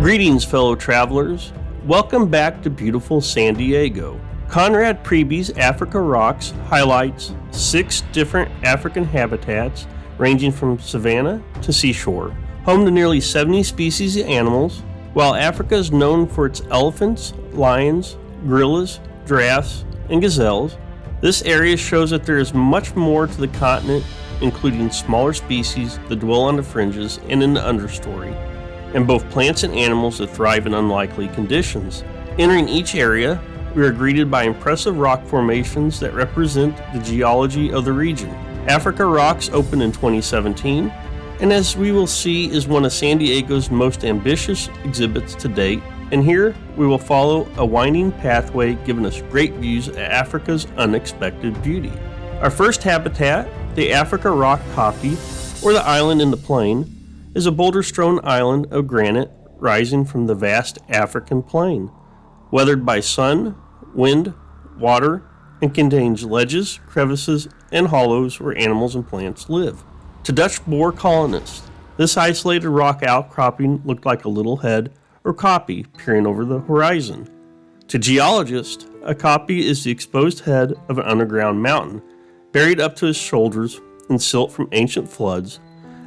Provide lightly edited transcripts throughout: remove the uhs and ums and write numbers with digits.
Greetings, fellow travelers. Welcome back to beautiful San Diego. Conrad Preby's Africa Rocks highlights 6 different African habitats ranging from savanna to seashore, home to nearly 70 species of animals. While Africa is known for its elephants, lions, gorillas, giraffes, and gazelles, this area shows that there is much more to the continent, including smaller species that dwell on the fringes and in the understory, and both plants and animals that thrive in unlikely conditions. Entering each area, we are greeted by impressive rock formations that represent the geology of the region. Africa Rocks opened in 2017, and as we will see, is one of San Diego's most ambitious exhibits to date. And here we will follow a winding pathway giving us great views of Africa's unexpected beauty. Our first habitat, the Africa Rock Kopje, or the island in the plain, is a boulder-strewn island of granite rising from the vast African plain, weathered by sun, wind, water, and contains ledges, crevices, and hollows where animals and plants live. To Dutch Boer colonists, this isolated rock outcropping looked like a little head or kopje peering over the horizon. To geologists, a kopje is the exposed head of an underground mountain, buried up to its shoulders in silt from ancient floods.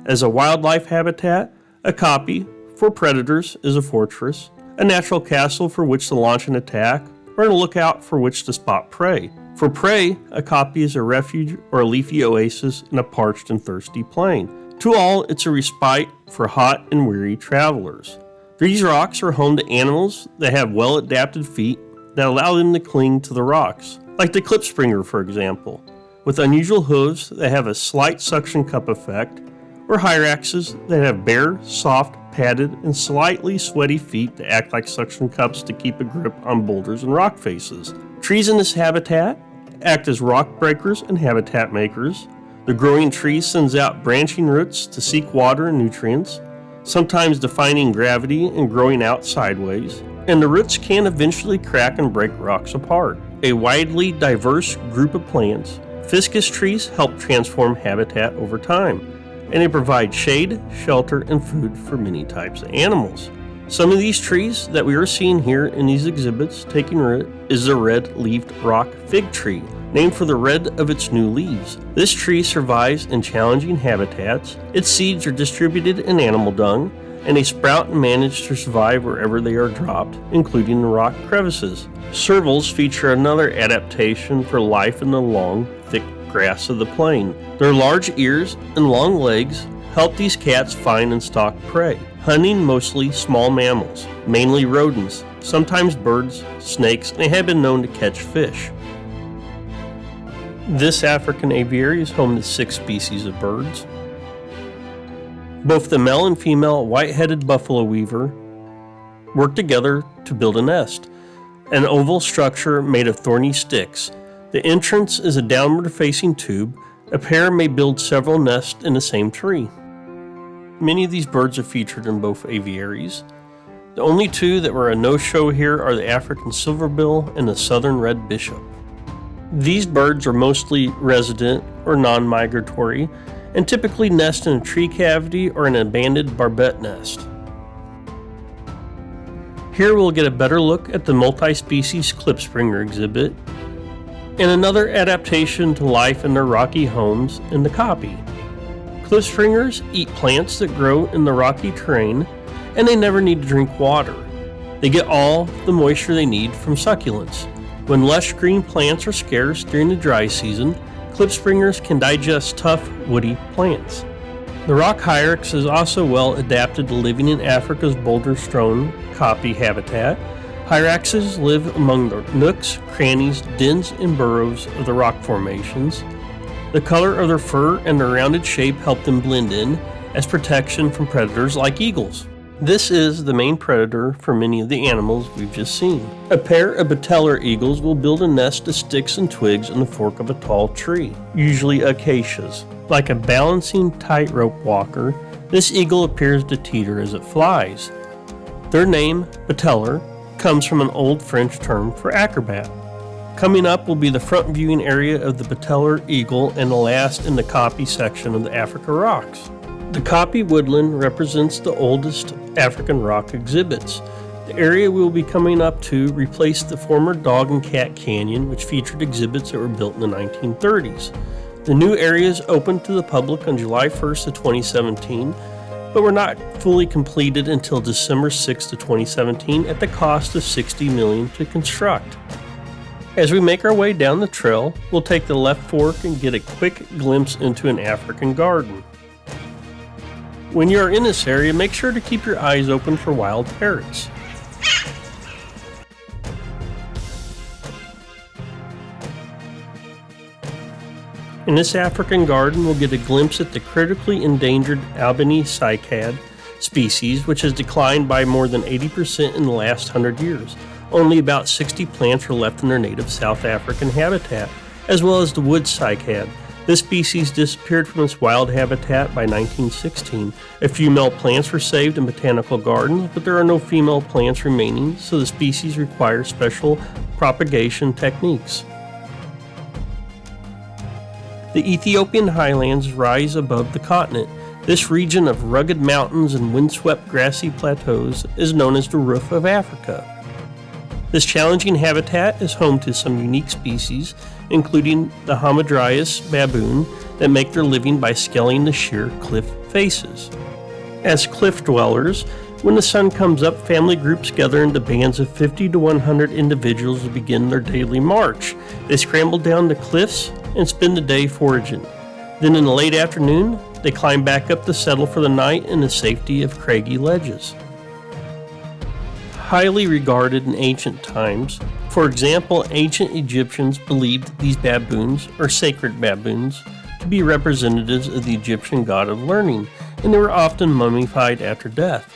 As a wildlife habitat, a kopje, for predators, is a fortress, a natural castle for which to launch an attack, or a lookout for which to spot prey. For prey, a kopje is a refuge or a leafy oasis in a parched and thirsty plain. To all, it's a respite for hot and weary travelers. These rocks are home to animals that have well-adapted feet that allow them to cling to the rocks, like the klipspringer, for example, with unusual hooves that have a slight suction cup effect, or hyraxes that have bare, soft, padded, and slightly sweaty feet that act like suction cups to keep a grip on boulders and rock faces. Trees in this habitat act as rock breakers and habitat makers. The growing tree sends out branching roots to seek water and nutrients, sometimes defying gravity and growing out sideways, and the roots can eventually crack and break rocks apart. A widely diverse group of plants, ficus trees help transform habitat over time, and they provide shade, shelter, and food for many types of animals. Some of these trees that we are seeing here in these exhibits taking root is the red-leaved rock fig tree, named for the red of its new leaves. This tree survives in challenging habitats. Its seeds are distributed in animal dung, and they sprout and manage to survive wherever they are dropped, including the rock crevices. Servals feature another adaptation for life in the long, thick grass of the plain. Their large ears and long legs help these cats find and stalk prey, hunting mostly small mammals, mainly rodents, sometimes birds, snakes, and they have been known to catch fish. This African aviary is home to 6 species of birds. Both the male and female white-headed buffalo weaver work together to build a nest, an oval structure made of thorny sticks. The entrance is a downward-facing tube. A pair may build several nests in the same tree. Many of these birds are featured in both aviaries. The only 2 that were a no-show here are the African silverbill and the southern red bishop. These birds are mostly resident or non-migratory and typically nest in a tree cavity or an abandoned barbet nest. Here we'll get a better look at the multi-species klipspringer exhibit and another adaptation to life in their rocky homes in the kopje. Klipspringers eat plants that grow in the rocky terrain, and they never need to drink water. They get all the moisture they need from succulents. When lush green plants are scarce during the dry season, klipspringers can digest tough, woody plants. The rock hyrax is also well adapted to living in Africa's boulder-strewn kopje habitat. Hyraxes live among the nooks, crannies, dens, and burrows of the rock formations. The color of their fur and their rounded shape help them blend in as protection from predators like eagles. This is the main predator for many of the animals we've just seen. A pair of bateller eagles will build a nest of sticks and twigs in the fork of a tall tree, usually acacias. Like a balancing tightrope walker, this eagle appears to teeter as it flies. Their name, bateller, comes from an old French term for acrobat. Coming up will be the front viewing area of the bateller eagle and the last in the kopje section of the Africa Rocks. The Kopje Woodland represents the oldest African rock exhibits. The area we will be coming up to replaced the former Dog and Cat Canyon, which featured exhibits that were built in the 1930s. The new areas opened to the public on July 1st of 2017, but were not fully completed until December 6th of 2017 at the cost of $60 million to construct. As we make our way down the trail, we'll take the left fork and get a quick glimpse into an African garden. When you are in this area, make sure to keep your eyes open for wild parrots. In this African garden, we'll get a glimpse at the critically endangered Albany cycad species, which has declined by more than 80% in the last 100 years. Only about 60 plants are left in their native South African habitat, as well as the wood cycad. This species disappeared from its wild habitat by 1916. A few male plants were saved in botanical gardens, but there are no female plants remaining, so the species requires special propagation techniques. The Ethiopian Highlands rise above the continent. This region of rugged mountains and windswept grassy plateaus is known as the roof of Africa. This challenging habitat is home to some unique species, including the hamadryas baboon that make their living by scaling the sheer cliff faces. As cliff dwellers, when the sun comes up, family groups gather into bands of 50 to 100 individuals to begin their daily march. They scramble down the cliffs and spend the day foraging. Then in the late afternoon, they climb back up to settle for the night in the safety of craggy ledges. Highly regarded in ancient times. For example, ancient Egyptians believed these baboons, or sacred baboons, to be representatives of the Egyptian god of learning, and they were often mummified after death.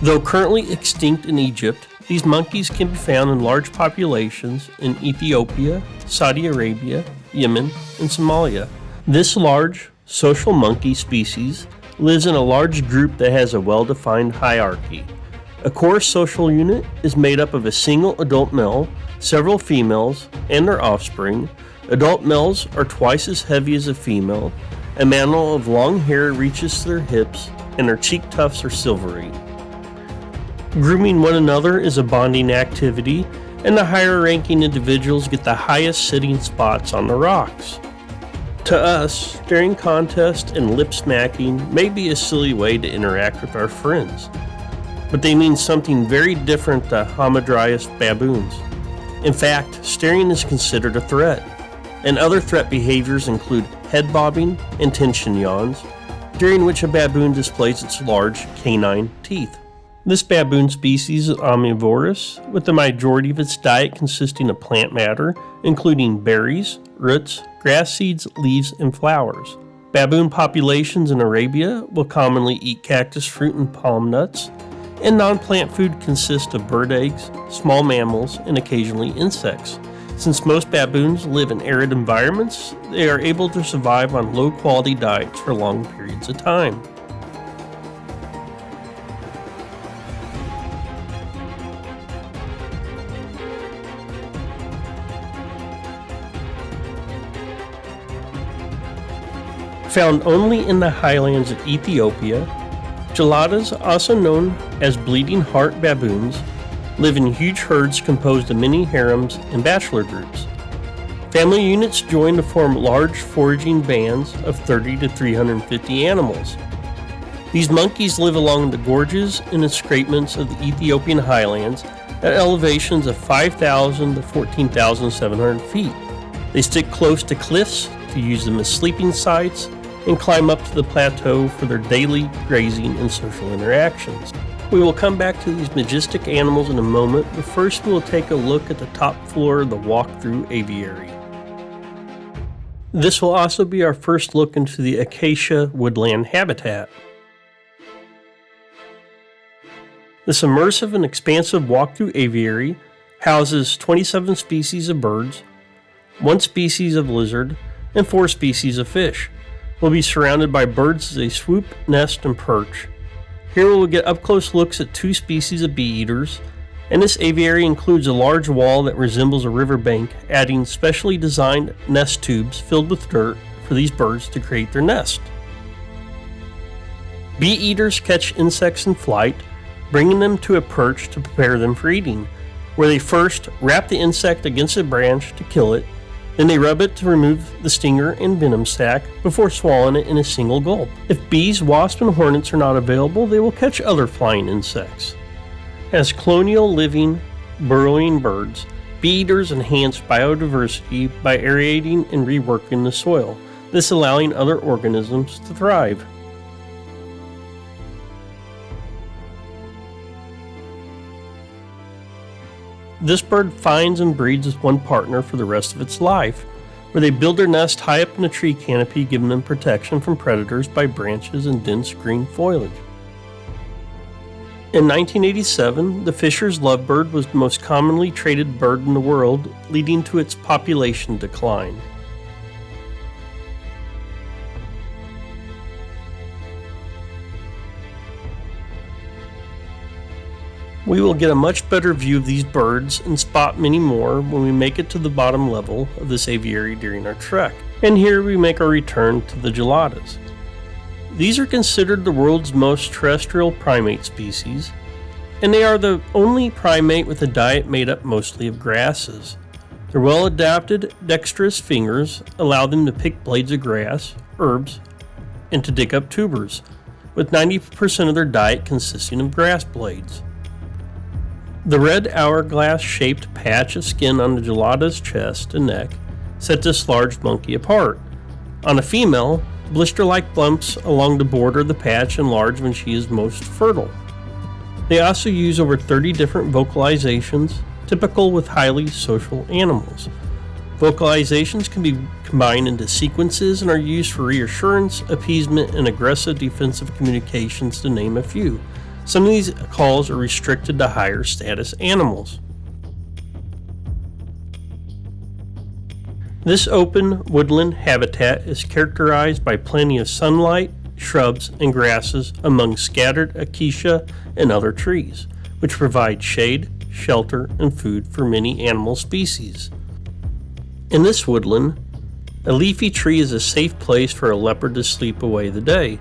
Though currently extinct in Egypt, these monkeys can be found in large populations in Ethiopia, Saudi Arabia, Yemen, and Somalia. This large, social monkey species lives in a large group that has a well-defined hierarchy. A core social unit is made up of a single adult male, several females, and their offspring. Adult males are twice as heavy as a female. A male of long hair reaches to their hips, and their cheek tufts are silvery. Grooming one another is a bonding activity, and the higher-ranking individuals get the highest sitting spots on the rocks. To us, staring contests and lip-smacking may be a silly way to interact with our friends, but they mean something very different to hamadryas baboons. In fact, staring is considered a threat, and other threat behaviors include head bobbing and tension yawns, during which a baboon displays its large canine teeth. This baboon species is omnivorous, with the majority of its diet consisting of plant matter, including berries, roots, grass seeds, leaves, and flowers. Baboon populations in Arabia will commonly eat cactus fruit and palm nuts, and non-plant food consists of bird eggs, small mammals, and occasionally insects. Since most baboons live in arid environments, they are able to survive on low-quality diets for long periods of time. Found only in the highlands of Ethiopia, geladas, also known as bleeding heart baboons, live in huge herds composed of mini harems and bachelor groups. Family units join to form large foraging bands of 30 to 350 animals. These monkeys live along the gorges and escarpments of the Ethiopian highlands at elevations of 5,000 to 14,700 feet. They stick close to cliffs to use them as sleeping sites and climb up to the plateau for their daily grazing and social interactions. We will come back to these majestic animals in a moment, but first we will take a look at the top floor of the walk-through aviary. This will also be our first look into the Acacia Woodland habitat. This immersive and expansive walk-through aviary houses 27 species of birds, 1 species of lizard, and 4 species of fish. We'll be surrounded by birds as they swoop, nest, and perch. Here we will get up-close looks at 2 species of bee eaters, and this aviary includes a large wall that resembles a riverbank, adding specially designed nest tubes filled with dirt for these birds to create their nest. Bee eaters catch insects in flight, bringing them to a perch to prepare them for eating, where they first wrap the insect against a branch to kill it, then they rub it to remove the stinger and venom sac before swallowing it in a single gulp. If bees, wasps, and hornets are not available, they will catch other flying insects. As colonial living, burrowing birds, bee eaters enhance biodiversity by aerating and reworking the soil, this allowing other organisms to thrive. This bird finds and breeds with one partner for the rest of its life, where they build their nest high up in a tree canopy, giving them protection from predators by branches and dense green foliage. In 1987, the Fisher's lovebird was the most commonly traded bird in the world, leading to its population decline. We will get a much better view of these birds and spot many more when we make it to the bottom level of this aviary during our trek. And here we make our return to the geladas. These are considered the world's most terrestrial primate species, and they are the only primate with a diet made up mostly of grasses. Their well-adapted, dexterous fingers allow them to pick blades of grass, herbs, and to dig up tubers, with 90% of their diet consisting of grass blades. The red hourglass-shaped patch of skin on the gelada's chest and neck set this large monkey apart. On a female, blister-like bumps along the border of the patch enlarge when she is most fertile. They also use over 30 different vocalizations, typical with highly social animals. Vocalizations can be combined into sequences and are used for reassurance, appeasement, and aggressive defensive communications, to name a few. Some of these calls are restricted to higher status animals. This open woodland habitat is characterized by plenty of sunlight, shrubs, and grasses among scattered acacia and other trees, which provide shade, shelter, and food for many animal species. In this woodland, a leafy tree is a safe place for a leopard to sleep away the day.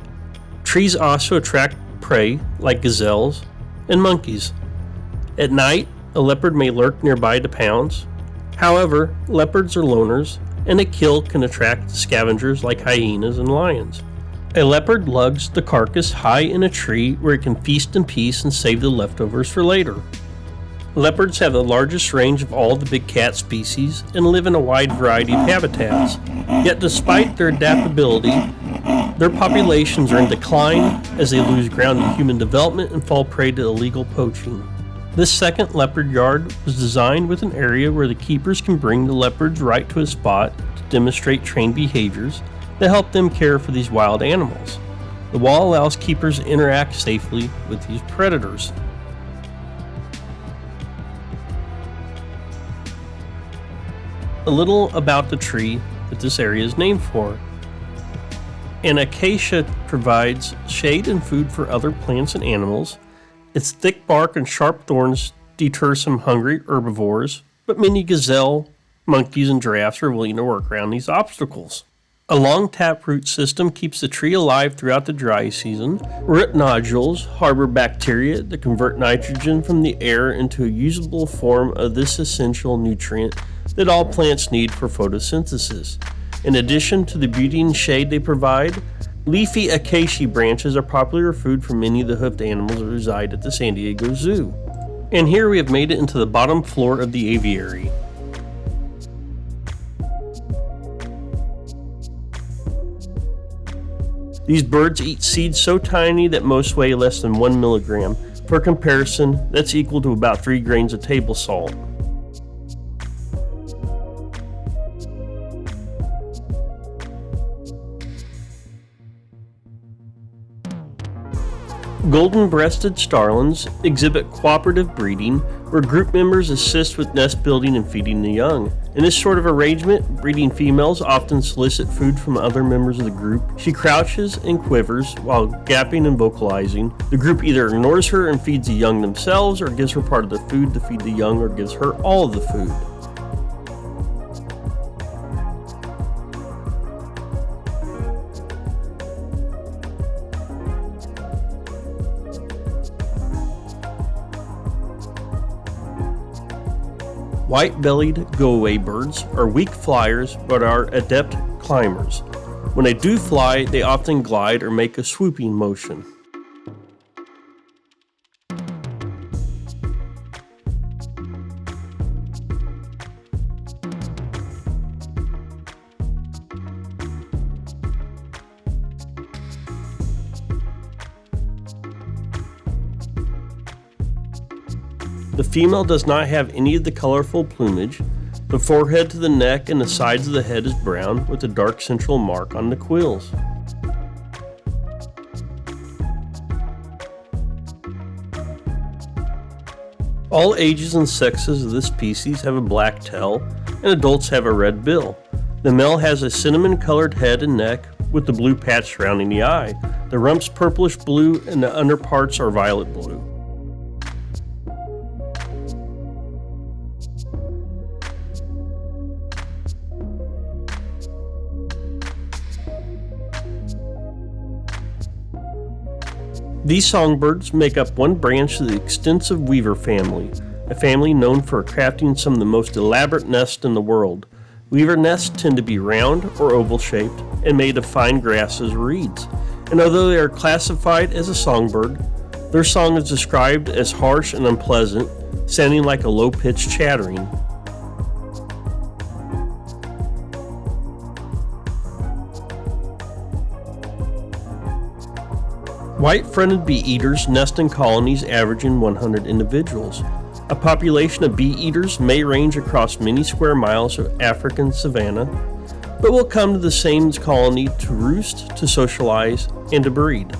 Trees also attract prey like gazelles and monkeys. At night, a leopard may lurk nearby to pounce. However, leopards are loners, and a kill can attract scavengers like hyenas and lions. A leopard lugs the carcass high in a tree where it can feast in peace and save the leftovers for later. Leopards have the largest range of all the big cat species and live in a wide variety of habitats. Yet despite their adaptability, their populations are in decline as they lose ground to human development and fall prey to illegal poaching. This second leopard yard was designed with an area where the keepers can bring the leopards right to a spot to demonstrate trained behaviors that help them care for these wild animals. The wall allows keepers to interact safely with these predators. A little about the tree that this area is named for. An acacia provides shade and food for other plants and animals. Its thick bark and sharp thorns deter some hungry herbivores, but many gazelle, monkeys, and giraffes are willing to work around these obstacles. A long taproot system keeps the tree alive throughout the dry season. Root nodules harbor bacteria that convert nitrogen from the air into a usable form of this essential nutrient that all plants need for photosynthesis. In addition to the beauty and shade they provide, leafy acacia branches are popular food for many of the hoofed animals that reside at the San Diego Zoo. And here we have made it into the bottom floor of the aviary. These birds eat seeds so tiny that most weigh less than 1 milligram. For comparison, that's equal to about 3 grains of table salt. Golden-breasted starlings exhibit cooperative breeding, where group members assist with nest building and feeding the young. In this sort of arrangement, breeding females often solicit food from other members of the group. She crouches and quivers while gapping and vocalizing. The group either ignores her and feeds the young themselves, or gives her part of the food to feed the young, or gives her all of the food. White-bellied go-away birds are weak flyers but are adept climbers. When they do fly, they often glide or make a swooping motion. The female does not have any of the colorful plumage. The forehead to the neck and the sides of the head is brown with a dark central mark on the quills. All ages and sexes of this species have a black tail, and adults have a red bill. The male has a cinnamon-colored head and neck with the blue patch surrounding the eye. The rump's purplish blue and the underparts are violet blue. These songbirds make up one branch of the extensive weaver family, a family known for crafting some of the most elaborate nests in the world. Weaver nests tend to be round or oval-shaped and made of fine grasses or reeds. And although they are classified as a songbird, their song is described as harsh and unpleasant, sounding like a low-pitched chattering. White-fronted bee-eaters nest in colonies averaging 100 individuals. A population of bee-eaters may range across many square miles of African savanna, but will come to the same colony to roost, to socialize, and to breed.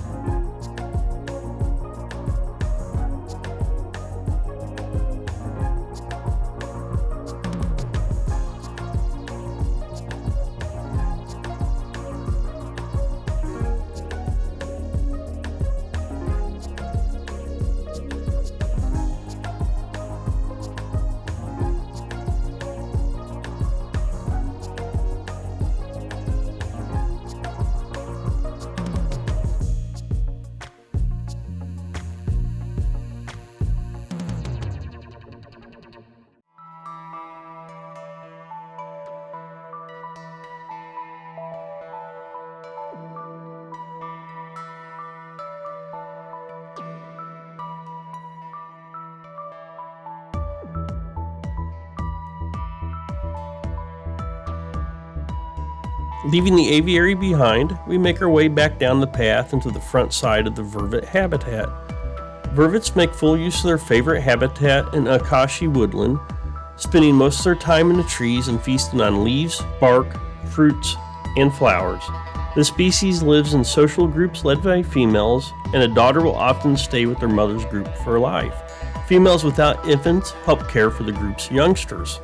Leaving the aviary behind, we make our way back down the path into the front side of the vervet habitat. Vervets make full use of their favorite habitat in Acacia Woodland, spending most of their time in the trees and feasting on leaves, bark, fruits, and flowers. This species lives in social groups led by females, and a daughter will often stay with their mother's group for life. Females without infants help care for the group's youngsters.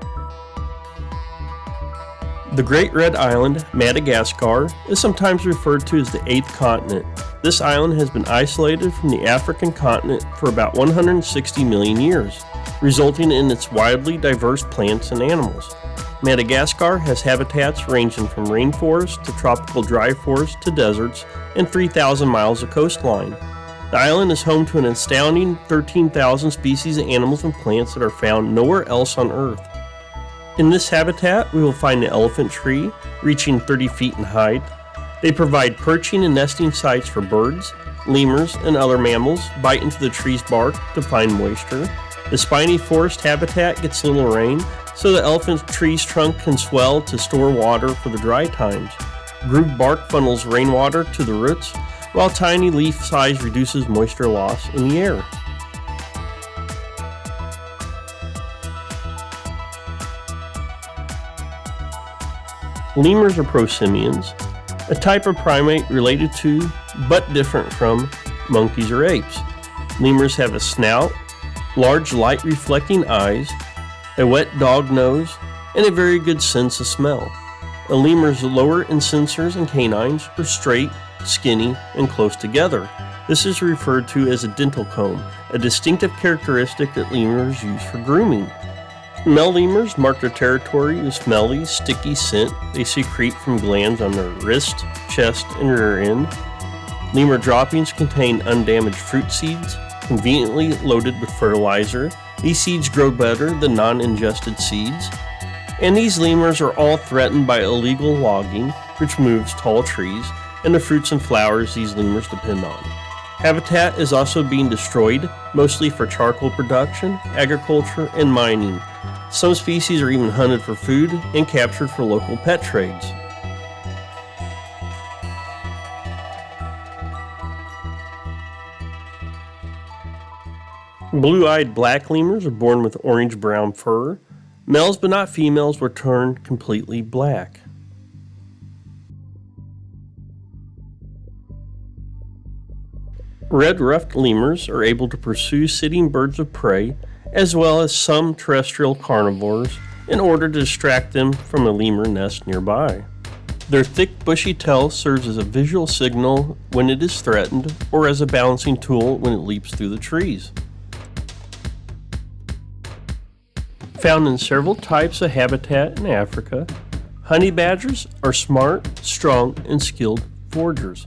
The Great Red Island, Madagascar, is sometimes referred to as the eighth continent. This island has been isolated from the African continent for about 160 million years, resulting in its widely diverse plants and animals. Madagascar has habitats ranging from rainforest to tropical dry forest to deserts and 3,000 miles of coastline. The island is home to an astounding 13,000 species of animals and plants that are found nowhere else on Earth. In this habitat, we will find the elephant tree, reaching 30 feet in height. They provide perching and nesting sites for birds, lemurs, and other mammals bite into the tree's bark to find moisture. The spiny forest habitat gets little rain, so the elephant tree's trunk can swell to store water for the dry times. Grooved bark funnels rainwater to the roots, while tiny leaf size reduces moisture loss in the air. Lemurs are prosimians, a type of primate related to, but different from, monkeys or apes. Lemurs have a snout, large light-reflecting eyes, a wet dog nose, and a very good sense of smell. A lemur's lower incisors and canines are straight, skinny, and close together. This is referred to as a dental comb, a distinctive characteristic that lemurs use for grooming. Male lemurs mark their territory with smelly, sticky scent they secrete from glands on their wrist, chest, and rear end. Lemur droppings contain undamaged fruit seeds, conveniently loaded with fertilizer, These seeds grow better than non-ingested seeds, and these lemurs are all threatened by illegal logging, which moves tall trees, and the fruits and flowers these lemurs depend on. Habitat is also being destroyed, mostly for charcoal production, agriculture, and mining. Some species are even hunted for food and captured for local pet trades. Blue-eyed black lemurs are born with orange-brown fur. Males but not females will turn completely black. Red-ruffed lemurs are able to pursue sitting birds of prey, as well as some terrestrial carnivores, in order to distract them from a lemur nest nearby. Their thick bushy tail serves as a visual signal when it is threatened, or as a balancing tool when it leaps through the trees. Found in several types of habitat in Africa, honey badgers are smart, strong, and skilled foragers.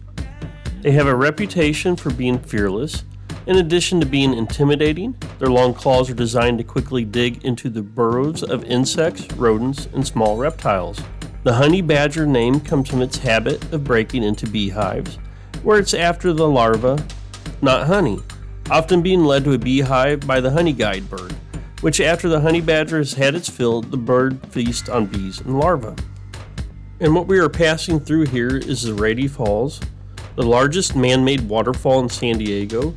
They have a reputation for being fearless. In addition to being intimidating, their long claws are designed to quickly dig into the burrows of insects, rodents, and small reptiles. The honey badger name comes from its habit of breaking into beehives, where it's after the larva, not honey, often being led to a beehive by the honey guide bird, which after the honey badger has had its fill, the bird feasts on bees and larvae. And what we are passing through here is the Rady Falls, the largest man-made waterfall in San Diego.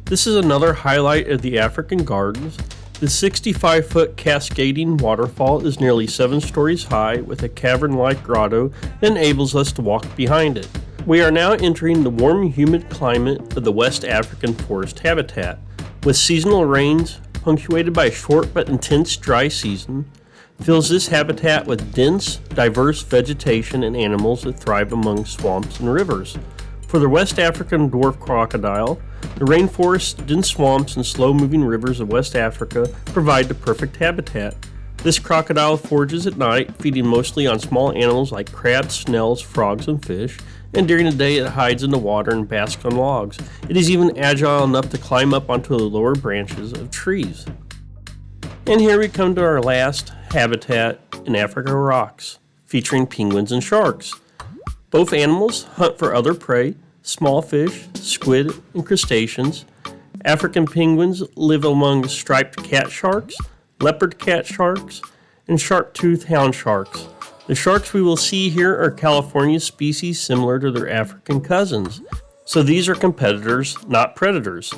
This is another highlight of the African Gardens. The 65-foot cascading waterfall is nearly 7 stories high with a cavern-like grotto that enables us to walk behind it. We are now entering the warm, humid climate of the West African forest habitat, with seasonal rains punctuated by a short but intense dry season, fills this habitat with dense, diverse vegetation and animals that thrive among swamps and rivers. For the West African dwarf crocodile, the rainforests, dense swamps, and slow-moving rivers of West Africa provide the perfect habitat. This crocodile forages at night, feeding mostly on small animals like crabs, snails, frogs, and fish, and during the day it hides in the water and basks on logs. It is even agile enough to climb up onto the lower branches of trees. And here we come to our last habitat in Africa rocks, featuring penguins and sharks. Both animals hunt for other prey, small fish, squid, and crustaceans. African penguins live among striped cat sharks, leopard cat sharks, and sharp-toothed hound sharks. The sharks we will see here are California species similar to their African cousins, so these are competitors, not predators.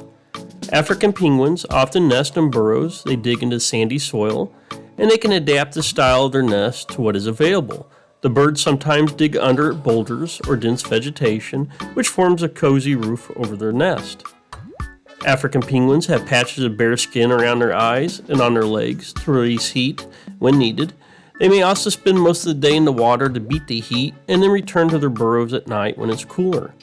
African penguins often nest in burrows. They dig into sandy soil, and they can adapt the style of their nest to what is available. The birds sometimes dig under boulders or dense vegetation, which forms a cozy roof over their nest. African penguins have patches of bare skin around their eyes and on their legs to release heat when needed. They may also spend most of the day in the water to beat the heat and then return to their burrows at night when it's cooler.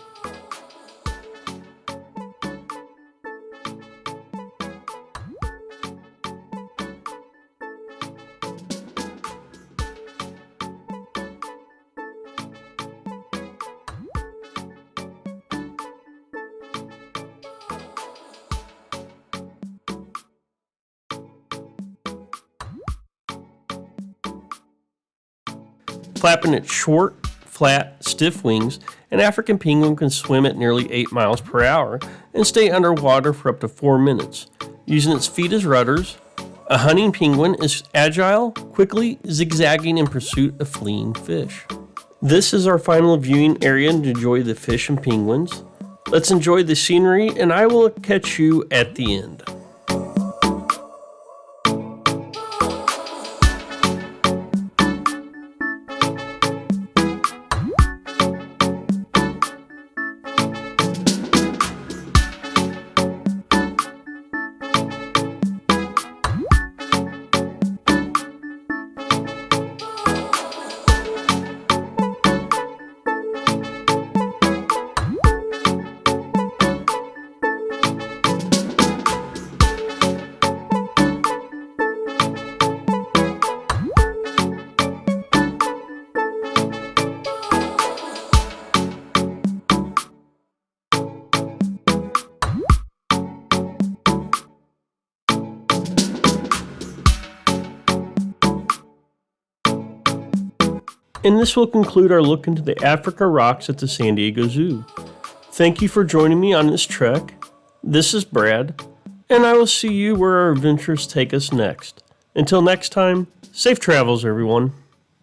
Flapping its short, flat, stiff wings, an African penguin can swim at nearly 8 miles per hour and stay underwater for up to 4 minutes. Using its feet as rudders, a hunting penguin is agile, quickly zigzagging in pursuit of fleeing fish. This is our final viewing area to enjoy the fish and penguins. Let's enjoy the scenery, and I will catch you at the end. And this will conclude our look into the Africa rocks at the San Diego Zoo. Thank you for joining me on this trek. This is Brad, and I will see you where our adventures take us next. Until next time, safe travels, everyone.